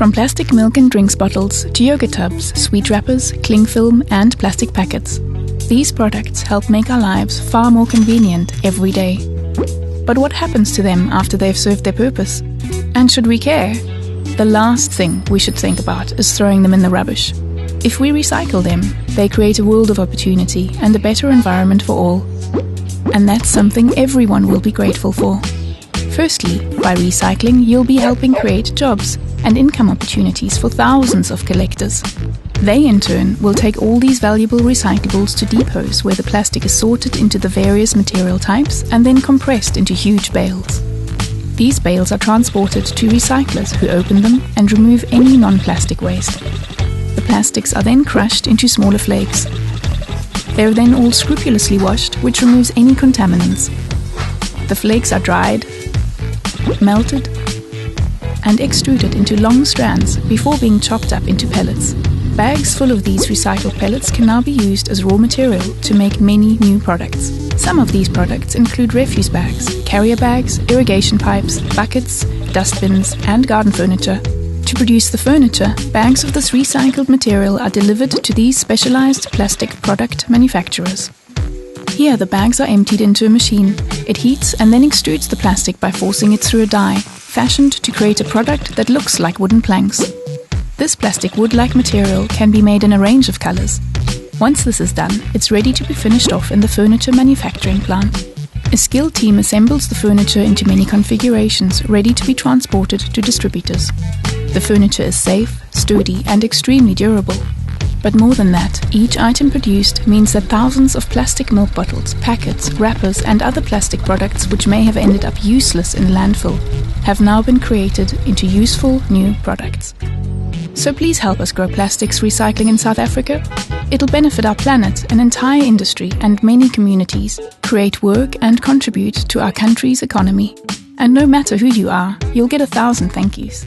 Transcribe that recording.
From plastic milk and drinks bottles to yogurt tubs, sweet wrappers, cling film and plastic packets. These products help make our lives far more convenient every day. But what happens to them after they've served their purpose? And should we care? The last thing we should think about is throwing them in the rubbish. If we recycle them, they create a world of opportunity and a better environment for all. And that's something everyone will be grateful for. Firstly, by recycling, you'll be helping create jobs and income opportunities for thousands of collectors. They, in turn, will take all these valuable recyclables to depots where the plastic is sorted into the various material types and then compressed into huge bales. These bales are transported to recyclers who open them and remove any non-plastic waste. The plastics are then crushed into smaller flakes. They're then all scrupulously washed, which removes any contaminants. The flakes are dried, melted, and extruded into long strands before being chopped up into pellets. Bags full of these recycled pellets can now be used as raw material to make many new products. Some of these products include refuse bags, carrier bags, irrigation pipes, buckets, dustbins, and garden furniture. To produce the furniture, bags of this recycled material are delivered to these specialized plastic product manufacturers. Here the bags are emptied into a machine. It heats and then extrudes the plastic by forcing it through a die, fashioned to create a product that looks like wooden planks. This plastic wood-like material can be made in a range of colors. Once this is done, it's ready to be finished off in the furniture manufacturing plant. A skilled team assembles the furniture into many configurations, ready to be transported to distributors. The furniture is safe, sturdy, and extremely durable. But more than that, each item produced means that thousands of plastic milk bottles, packets, wrappers, and other plastic products which may have ended up useless in the landfill have now been created into useful new products. So please help us grow plastics recycling in South Africa. It'll benefit our planet, an entire industry, and many communities, create work and contribute to our country's economy. And no matter who you are, you'll get 1,000 thank yous.